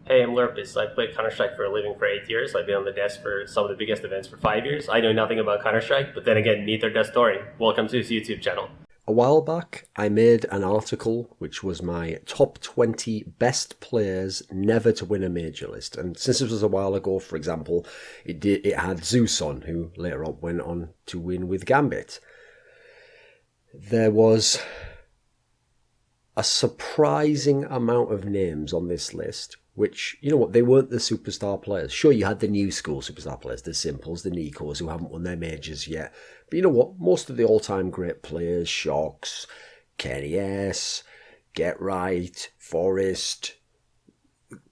Hey, I'm Lurpus. I played Counter-Strike for a living for 8 years. I've been on the desk for some of the biggest events for 5 years. I know nothing about Counter-Strike, but then again, neither does Thorin. Welcome to his YouTube channel. A while back, I made an article which was my top 20 best players never to win a major list. And since this was a while ago, for example, it had Zeus on, who later on went on to win with Gambit. There was a surprising amount of names on this list, which, you know what, they weren't the superstar players. Sure, you had the new school superstar players, the Simples, the Nikos, who haven't won their majors yet. But you know what, most of the all-time great players, Shocks, Kenny S, Get Right, Forrest,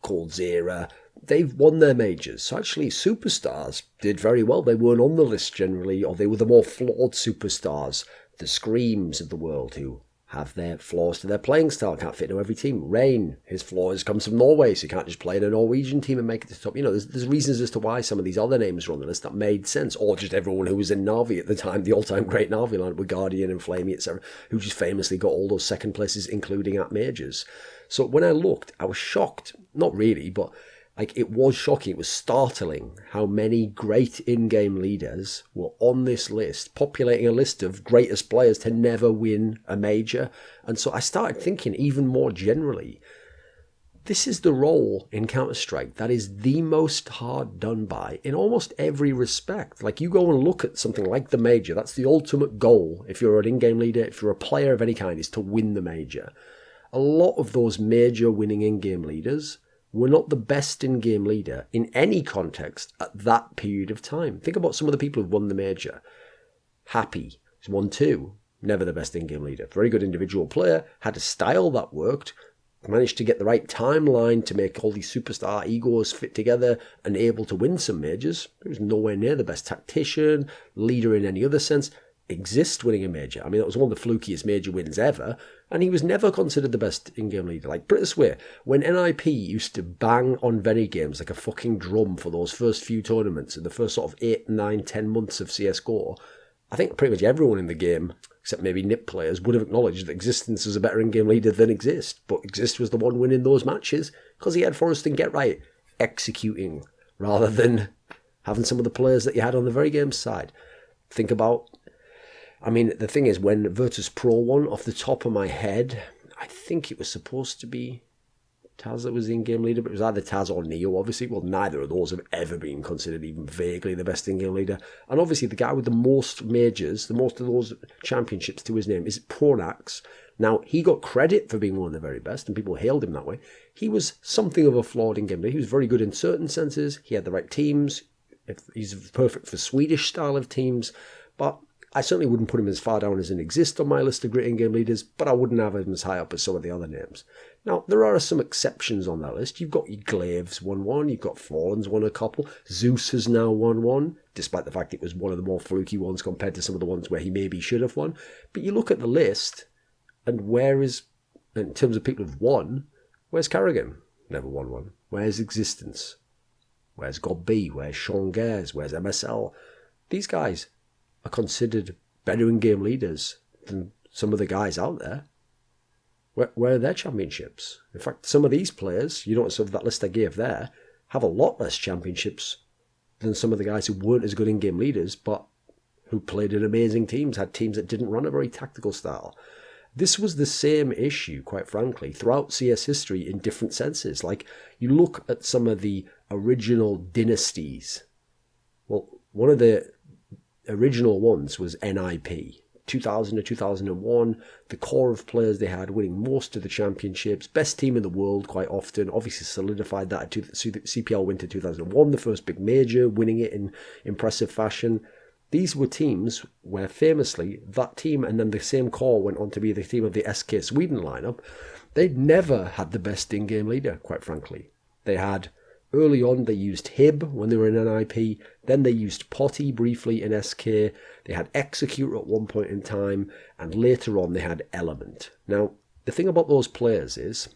Coldzera, they've won their majors. So actually, superstars did very well. They weren't on the list generally, or they were the more flawed superstars, the Screams of the world, who have their flaws to their playing style, can't fit into every team. Rain, his flaws comes from Norway, so you can't just play in a Norwegian team and make it to the top. You know, there's reasons as to why some of these other names are on the list that made sense, or just everyone who was in Na'Vi at the time, the all-time great Na'Vi line with Guardian and Flamey, etc., who just famously got all those second places, including at majors. So when I looked, I was shocked. Not really, but it was shocking. It was startling how many great in-game leaders were on this list, populating a list of greatest players to never win a major. And so I started thinking even more generally, this is the role in Counter-Strike that is the most hard done by in almost every respect. Like, you go and look at something like the major, that's the ultimate goal if you're an in-game leader, if you're a player of any kind, is to win the major. A lot of those major winning in-game leaders were not the best in-game leader in any context at that period of time. Think about some of the people who've won the major. Happy, who's won 2, never the best in-game leader. Very good individual player, had a style that worked, managed to get the right timeline to make all these superstar egos fit together and able to win some majors. He was nowhere near the best tactician, leader in any other sense. Exist winning a major. I mean, that was one of the flukiest major wins ever, and he was never considered the best in-game leader. Like, put it this way, when NIP used to bang on Veni games like a fucking drum for those first few tournaments in the first sort of 8, 9, 10 months of CSGO, I think pretty much everyone in the game, except maybe NIP players, would have acknowledged that Existence was a better in-game leader than Exist, but Exist was the one winning those matches because he had Forrest and Get Right executing rather than having some of the players that you had on the very game side. Think about, I mean, the thing is, when Virtus Pro won, off the top of my head, I think it was supposed to be Taz that was the in-game leader, but it was either Taz or Neo, obviously. Well, neither of those have ever been considered even vaguely the best in-game leader. And obviously, the guy with the most majors, the most of those championships to his name, is Pronax. Now, he got credit for being one of the very best, and people hailed him that way. He was something of a flawed in-game leader. He was very good in certain senses. He had the right teams. He's perfect for Swedish style of teams, but I certainly wouldn't put him as far down as an Exist on my list of great in-game leaders, but I wouldn't have him as high up as some of the other names. Now, there are some exceptions on that list. You've got your Glaives won one, you've got Fallen's won a couple, Zeus has now won one, despite the fact it was one of the more fluky ones compared to some of the ones where he maybe should have won. But you look at the list, and where is, in terms of people who've won, where's Carrigan? Never won one. Where's Existence? Where's God B? Where's Sean Gares? Where's MSL? These guys are considered better in-game leaders than some of the guys out there. Where are their championships? In fact, some of these players, you notice of that list I gave there, have a lot less championships than some of the guys who weren't as good in-game leaders, but who played in amazing teams, had teams that didn't run a very tactical style. This was the same issue, quite frankly, throughout CS history in different senses. Like, you look at some of the original dynasties. Well, one of the original ones was NIP, 2000 to 2001. The core of players they had winning most of the championships, best team in the world quite often, obviously solidified that at CPL Winter 2001, the first big major, winning it in impressive fashion. These were teams where famously that team and then the same core went on to be the team of the SK Sweden lineup. They'd never had the best in-game leader, quite frankly. They had, early on, they used Hib when they were in NIP. Then they used Potty briefly in SK. They had Executor at one point in time. And later on, they had Element. Now, the thing about those players is,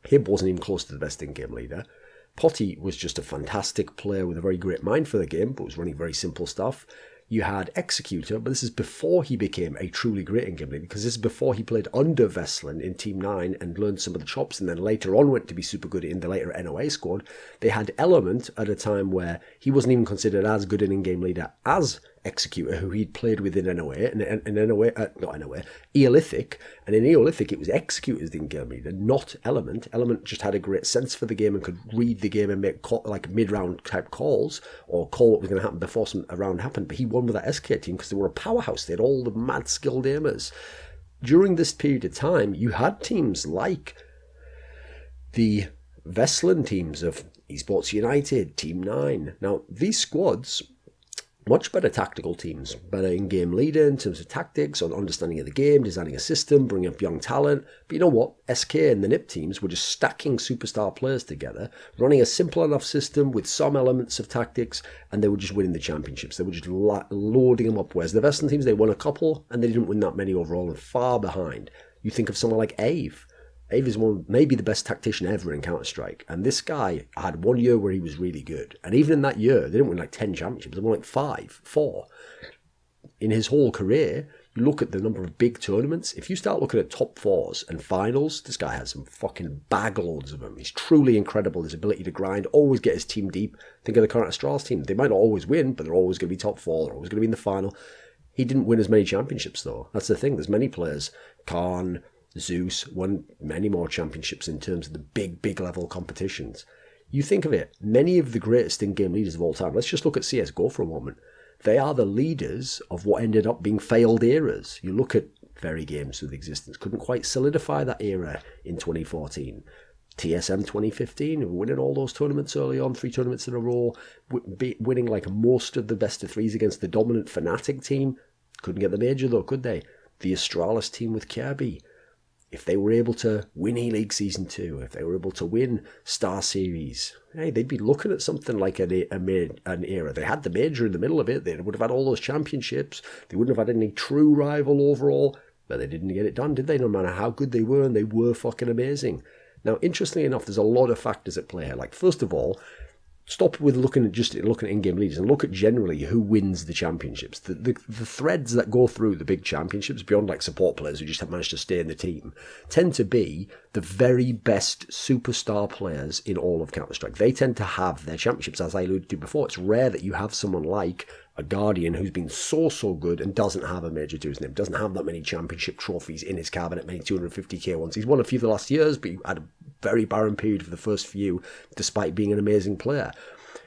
Hib wasn't even close to the best in-game leader. Potty was just a fantastic player with a very great mind for the game, but was running very simple stuff. you had Executor, but this is before he became a truly great in-game leader, because this is before he played under Westerlund in Team 9 and learned some of the chops, and then later on went to be super good in the later NOA squad. They had Element at a time where he wasn't even considered as good an in-game leader as Executor, who he'd played with in NOA, Eolithic, and in Eolithic it was Executor as the in-game leader, not Element. Element just had a great sense for the game and could read the game and make like mid-round type calls, or call what was going to happen before a round happened, but he won with that SK team because they were a powerhouse. They had all the mad skilled aimers. During this period of time, you had teams like the Westerlund teams of Esports United, Team 9. Now, these squads, much better tactical teams, better in-game leader in terms of tactics, on understanding of the game, designing a system, bringing up young talent. But you know what? SK and the NIP teams were just stacking superstar players together, running a simple enough system with some elements of tactics, and they were just winning the championships. They were just loading them up. Whereas the Western teams, they won a couple, and they didn't win that many overall, and far behind. You think of someone like Ave. Ave is maybe the best tactician ever in Counter-Strike. And this guy had 1 year where he was really good. And even in that year, they didn't win like 10 championships. They won like 4. In his whole career, you look at the number of big tournaments. If you start looking at top 4s and finals, this guy has some fucking bag loads of them. He's truly incredible. His ability to grind, always get his team deep. Think of the current Astralis team. They might not always win, but they're always going to be top 4. They're always going to be in the final. He didn't win as many championships, though. That's the thing. There's many players. Khan, Zeus won many more championships in terms of the big level competitions. You think of it, many of the greatest in-game leaders of all time, let's just look at CSGO for a moment. They are the leaders of what ended up being failed eras. You look at very games with existence, couldn't quite solidify that era in 2014. TSM 2015, winning all those tournaments early on, 3 tournaments in a row, winning like most of the best of 3s against the dominant Fnatic team. Couldn't get the major though, could they? The Astralis team with Kirby. If they were able to win E-League Season 2, if they were able to win Star Series, hey, they'd be looking at something like an era. They had the major in the middle of it. They would have had all those championships. They wouldn't have had any true rival overall, but they didn't get it done, did they? No matter how good they were, and they were fucking amazing. Now, interestingly enough, there's a lot of factors at play here. Like, first of all, stop with looking at in-game leaders and look at generally who wins the championships. The threads that go through the big championships, beyond like support players who just have managed to stay in the team, tend to be the very best superstar players in all of Counter-Strike. They tend to have their championships, as I alluded to before. It's rare that you have someone like a Guardian who's been so good and doesn't have a major to his name, doesn't have that many championship trophies in his cabinet, many 250k ones. He's won a few the last years, but he had a very barren period for the first few, despite being an amazing player.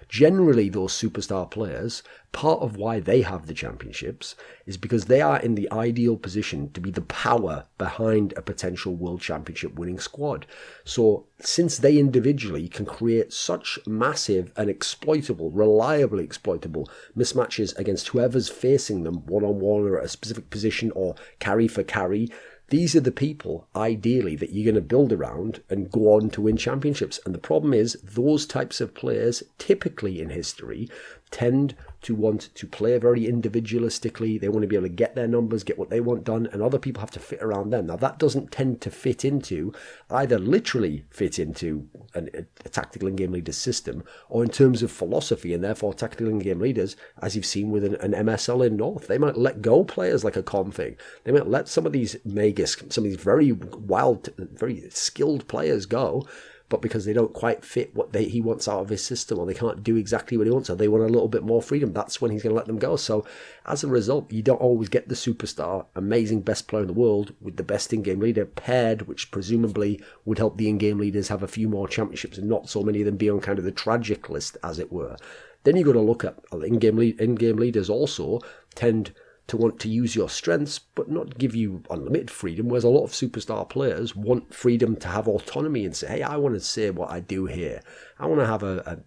Generally, those superstar players, part of why they have the championships is because they are in the ideal position to be the power behind a potential world championship winning squad. So since they individually can create such massive and exploitable, reliably exploitable mismatches against whoever's facing them one-on-one or at a specific position or carry for carry, these are the people, ideally, that you're going to build around and go on to win championships. And the problem is, those types of players, typically in history, tend to want to play very individualistically. They want to be able to get their numbers, get what they want done, and other people have to fit around them. Now, that doesn't tend to fit into, either literally fit into a tactical in-game leader system, or in terms of philosophy, and therefore tactical in-game leaders, as you've seen with an MSL in North. They might let go players like a Config. They might let some of these Magus, some of these very wild, very skilled players go, but because they don't quite fit what he wants out of his system, or they can't do exactly what he wants, or they want a little bit more freedom, that's when he's going to let them go. So as a result, you don't always get the superstar, amazing best player in the world with the best in-game leader paired, which presumably would help the in-game leaders have a few more championships and not so many of them be on kind of the tragic list, as it were. Then you've got to look at in-game leaders also tend to want to use your strengths, but not give you unlimited freedom, whereas a lot of superstar players want freedom to have autonomy and say, hey, I want to say what I do here. I want to have a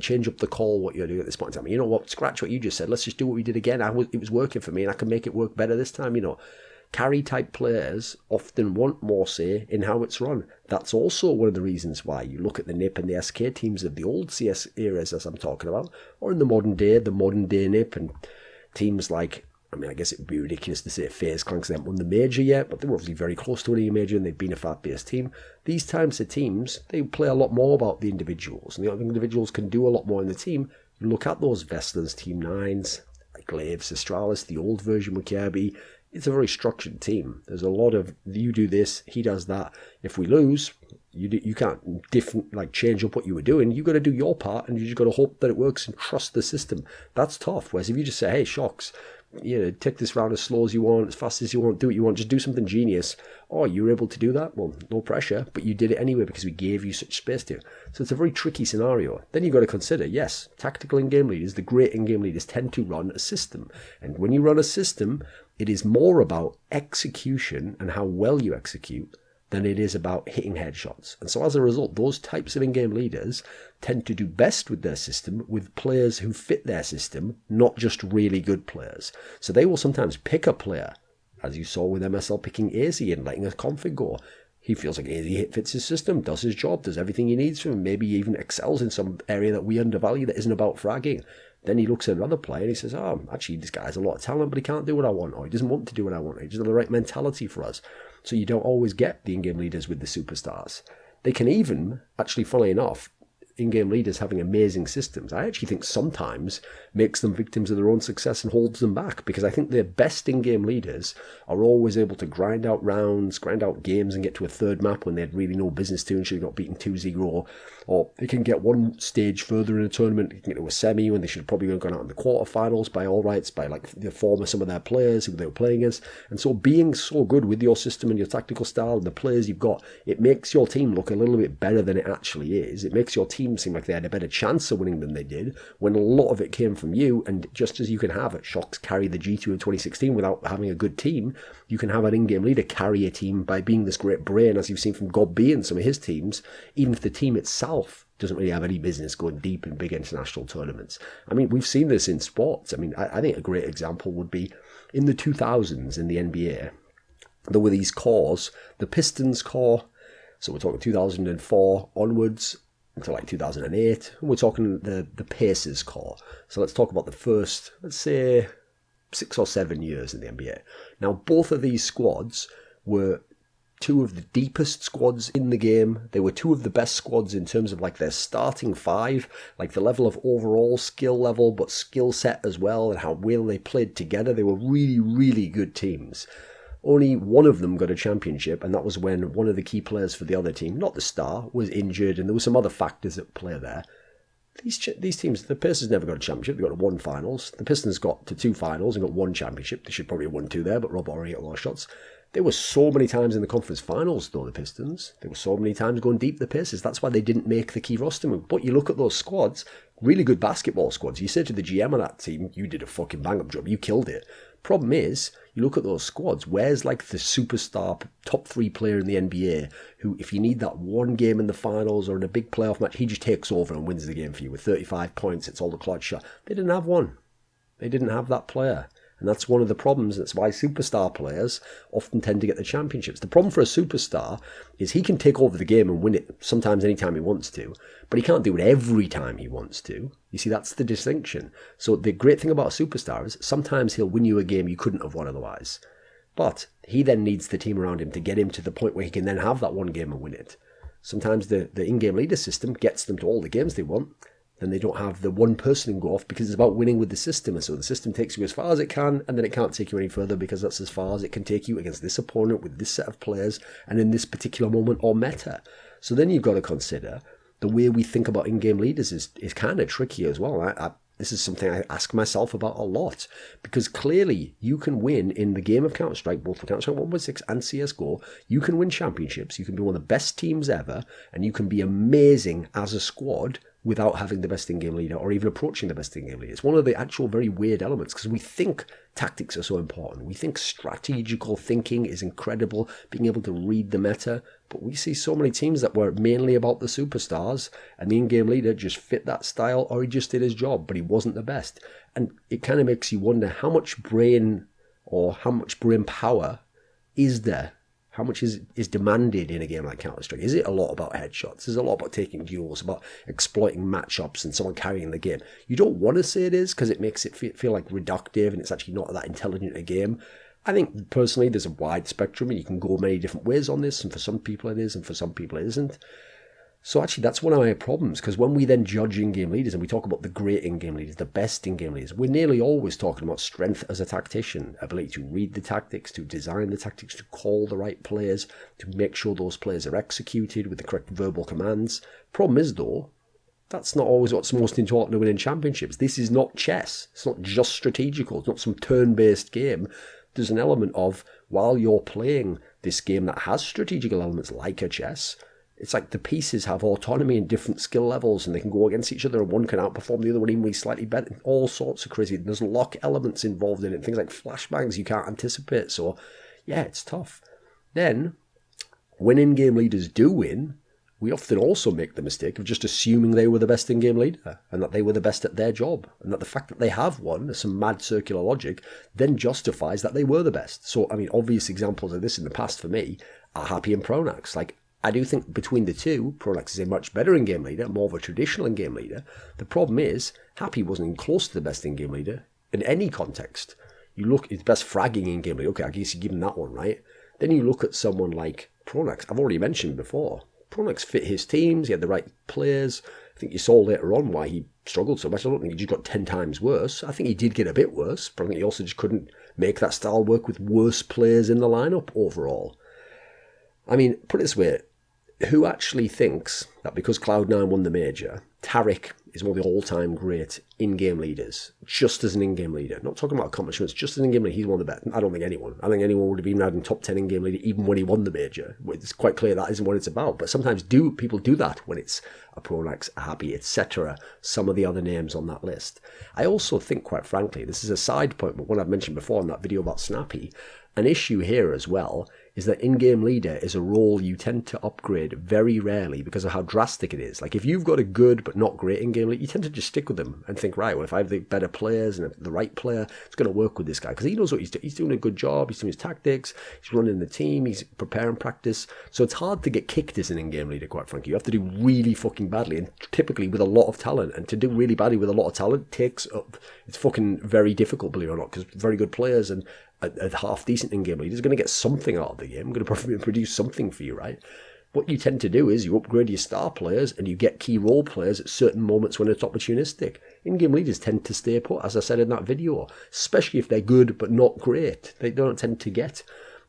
change up the call what you're doing at this point in time. You know what, scratch what you just said. Let's just do what we did again. It was working for me, and I can make it work better this time. You know, carry-type players often want more say in how it's run. That's also one of the reasons why you look at the NIP and the SK teams of the old CS eras, as I'm talking about, or in the modern day NIP and teams like, I mean, I guess it would be ridiculous to say FaZe Clan because they haven't won the major yet, but they were obviously very close to winning a major and they've been a fat-based team. These types of teams, they play a lot more about the individuals, and the individuals can do a lot more in the team. You look at those Westerlund's Team 9s, Glaives, Astralis, the old version with Kirby. It's a very structured team. There's a lot of, you do this, he does that. If we lose, you can't change up what you were doing. You got to do your part, and you just got to hope that it works and trust the system. That's tough. Whereas if you just say, hey, Shocks, take this round as slow as you want, as fast as you want, do what you want, just do something genius. Oh, you were able to do that? Well, no pressure, but you did it anyway because we gave you such space to. So it's a very tricky scenario. Then you've got to consider, yes, tactical in-game leaders, the great in-game leaders tend to run a system. And when you run a system, it is more about execution and how well you execute than it is about hitting headshots. And so as a result, those types of in-game leaders tend to do best with their system with players who fit their system, not just really good players. So they will sometimes pick a player, as you saw with MSL picking AZ and letting a config go. He feels like AZ fits his system, does his job, does everything he needs from him, maybe even excels in some area that we undervalue that isn't about fragging. Then he looks at another player and he says, oh, actually, this guy has a lot of talent, but he can't do what I want, or he doesn't want to do what I want, or he doesn't have the right mentality for us. So you don't always get the in-game leaders with the superstars. They can even, actually, funnily enough, in-game leaders having amazing systems, I actually think sometimes makes them victims of their own success and holds them back, because I think their best in-game leaders are always able to grind out rounds, grind out games and get to a third map when they had really no business to and should have got beaten 2-0, or they can get one stage further in a tournament, they can get to a semi when they should have probably gone out in the quarterfinals by all rights, by like the form of some of their players who they were playing against. And so being so good with your system and your tactical style and the players you've got, it makes your team look a little bit better than it actually is. It makes your team seem like they had a better chance of winning than they did, when a lot of it came from you. And just as you can have Shocks carry the G2 in 2016 without having a good team, you can have an in-game leader carry a team by being this great brain, as you've seen from Gob B and some of his teams, even if the team itself doesn't really have any business going deep in big international tournaments. I mean, we've seen this in sports. I mean, I think a great example would be in the 2000s in the NBA. There were these cores, the Pistons core, so we're talking 2004 onwards, until like 2008. We're talking the Pacers core. So let's talk about the first, let's say, 6 or 7 years in the NBA. Now, both of these squads were two of the deepest squads in the game. They were two of the best squads in terms of like their starting five, like the level of overall skill level, but skill set as well, and how well they played together. They were really, really good teams. Only one of them got a championship, and that was when one of the key players for the other team, not the star, was injured, and there were some other factors at play there. These teams, the Pacers never got a championship. They got to 1 finals. The Pistons got to 2 finals and got 1 championship. They should probably have won 2 there, but Rob already got a lot of shots. They were so many times in the conference finals, though, the Pistons. They were so many times going deep, the Pacers. That's why they didn't make the key roster move. But you look at those squads, really good basketball squads. You say to the GM of that team, you did a fucking bang-up job. You killed it. Problem is, you look at those squads, where's like the superstar top 3 player in the NBA who, if you need that one game in the finals or in a big playoff match, he just takes over and wins the game for you with 35 points. It's all the clutch shot. They didn't have one. They didn't have that player. And that's one of the problems. That's why superstar players often tend to get the championships. The problem for a superstar is he can take over the game and win it sometimes anytime he wants to, but he can't do it every time he wants to. You see, that's the distinction. So the great thing about a superstar is sometimes he'll win you a game you couldn't have won otherwise. But he then needs the team around him to get him to the point where he can then have that one game and win it. Sometimes the in-game leader system gets them to all the games they want. Then they don't have the one person who go off because it's about winning with the system. And so the system takes you as far as it can, and then it can't take you any further because that's as far as it can take you against this opponent with this set of players and in this particular moment or meta. So then you've got to consider the way we think about in-game leaders is kind of tricky as well. This is something I ask myself about a lot, because clearly you can win in the game of Counter-Strike, both for Counter-Strike 1.6 and CSGO. You can win championships, you can be one of the best teams ever, and you can be amazing as a squad without having the best in-game leader or even approaching the best in-game leader. It's one of the actual very weird elements, because we think tactics are so important. We think strategical thinking is incredible, being able to read the meta, but we see so many teams that were mainly about the superstars, and the in-game leader just fit that style, or he just did his job, but he wasn't the best. And it kind of makes you wonder how much brain or how much brain power is there? How much is demanded in a game like Counter-Strike? Is it a lot about headshots? Is it a lot about taking duels, about exploiting matchups and someone carrying the game? You don't want to say it is, because it makes it feel like reductive and it's actually not that intelligent a game. I think personally there's a wide spectrum and you can go many different ways on this, and for some people it is and for some people it isn't. So actually, that's one of my problems, because when we then judge in-game leaders and we talk about the great in-game leaders, the best in-game leaders, we're nearly always talking about strength as a tactician, ability to read the tactics, to design the tactics, to call the right players, to make sure those players are executed with the correct verbal commands. Problem is, though, that's not always what's most important to winning championships. This is not chess. It's not just strategical. It's not some turn-based game. There's an element of, while you're playing this game that has strategical elements like a chess, it's like the pieces have autonomy and different skill levels, and they can go against each other, and one can outperform the other one even when he's slightly better. All sorts of crazy. There's lock elements involved in it, things like flashbangs you can't anticipate. So, yeah, it's tough. Then, when in-game leaders do win, we often also make the mistake of just assuming they were the best in-game leader, and that they were the best at their job, and that the fact that they have won, some mad circular logic, then justifies that they were the best. So, I mean, obvious examples of this in the past for me are Happy and Pronax. Like, I do think between the two, Pronax is a much better in-game leader, more of a traditional in-game leader. The problem is, Happy wasn't even close to the best in-game leader in any context. You look at the best fragging in-game leader, okay, I guess you give him that one, right? Then you look at someone like Pronax, I've already mentioned before. Pronax fit his teams, he had the right players. I think you saw later on why he struggled so much. I don't think he just got 10 times worse. I think he did get a bit worse, but I think he also just couldn't make that style work with worse players in the lineup overall. I mean, put it this way, who actually thinks that because Cloud9 won the major, Tariq is one of the all-time great in-game leaders, just as an in-game leader? Not talking about accomplishments, just as an in-game leader, he's one of the best. I don't think anyone would have even had in top 10 in-game leader even when he won the major. It's quite clear that isn't what it's about, but sometimes people do that when it's a Pronax, a Happy, etc., some of the other names on that list. I also think, quite frankly, this is a side point, but one I've mentioned before in that video about Snappy, an issue here as well is that in-game leader is a role you tend to upgrade very rarely because of how drastic it is. Like, if you've got a good but not great in-game leader, you tend to just stick with them and think, right, well, if I have the better players and the right player, it's going to work with this guy because he knows what he's doing. He's doing a good job, he's doing his tactics, he's running the team, he's preparing practice. So it's hard to get kicked as an in-game leader, quite frankly. You have to do really fucking badly, and typically with a lot of talent. And to do really badly with a lot of talent takes up, it's fucking very difficult, believe it or not, because very good players and a half-decent in-game leader is going to get something out of the game, going to produce something for you, right? What you tend to do is you upgrade your star players and you get key role players at certain moments when it's opportunistic. In-game leaders tend to stay put, as I said in that video, especially if they're good but not great. They don't tend to get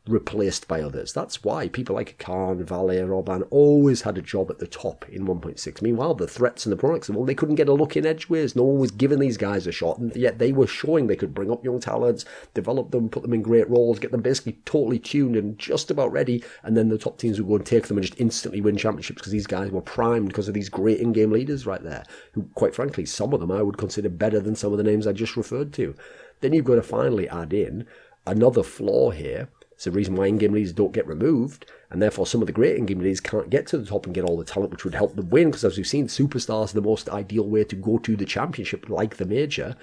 replaced by others. That's why people like Khan, Valet, Orban always had a job at the top in 1.6. Meanwhile, the threats and the products, well, they couldn't get a look in edgeways. No one was giving these guys a shot, and yet they were showing they could bring up young talents, develop them, put them in great roles, get them basically totally tuned and just about ready, and then the top teams would go and take them and just instantly win championships because these guys were primed because of these great in-game leaders right there, who, quite frankly, some of them I would consider better than some of the names I just referred to. Then you've got to finally add in another flaw here. It's the reason why in-game leaders don't get removed, and therefore some of the great in-game leaders can't get to the top and get all the talent which would help them win, because as we've seen, superstars are the most ideal way to go to the championship, like the major.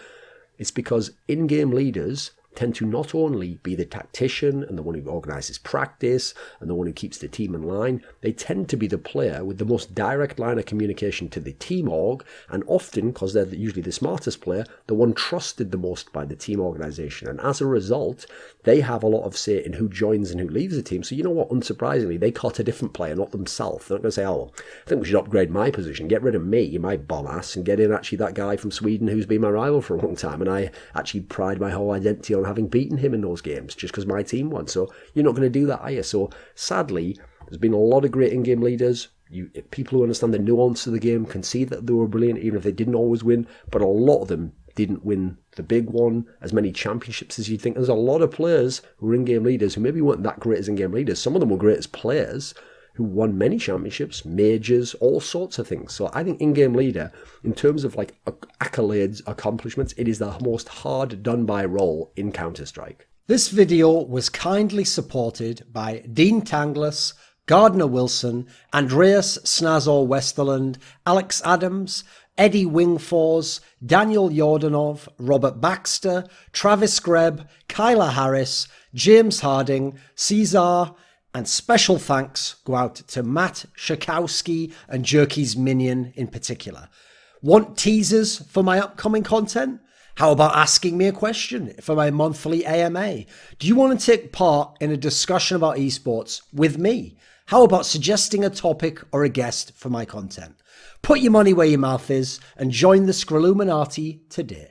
It's because in-game leaders tend to not only be the tactician and the one who organises practice and the one who keeps the team in line, they tend to be the player with the most direct line of communication to the team org, and often, because they're usually the smartest player, the one trusted the most by the team organisation. And as a result, they have a lot of say in who joins and who leaves the team. So you know what, unsurprisingly, they cut a different player, not themselves. They're not going to say, oh, I think we should upgrade my position, get rid of me, my bum ass, and get in actually that guy from Sweden who's been my rival for a long time, and I actually pride my whole identity on having beaten him in those games just because my team won. So you're not going to do that, are you? So sadly, there's been a lot of great in-game leaders. People who understand the nuance of the game can see that they were brilliant even if they didn't always win, but a lot of them didn't win the big one, as many championships as you'd think. There's a lot of players who were in-game leaders who maybe weren't that great as in-game leaders. Some of them were great as players who won many championships, majors, all sorts of things. So I think in-game leader, in terms of like accolades, accomplishments, it is the most hard done by role in Counter-Strike. This video was kindly supported by Dean Tanglis, Gardner Wilson, Andreas Snazore Westerlund, Alex Adams, Eddie Wingfors, Daniel Yordanov, Robert Baxter, Travis Greb, Kyla Harris, James Harding, Caesar, and special thanks go out to Matt Shakowski and Jerky's Minion in particular. Want teasers for my upcoming content? How about asking me a question for my monthly AMA? Do you want to take part in a discussion about esports with me? How about suggesting a topic or a guest for my content? Put your money where your mouth is and join the Scrilluminati today.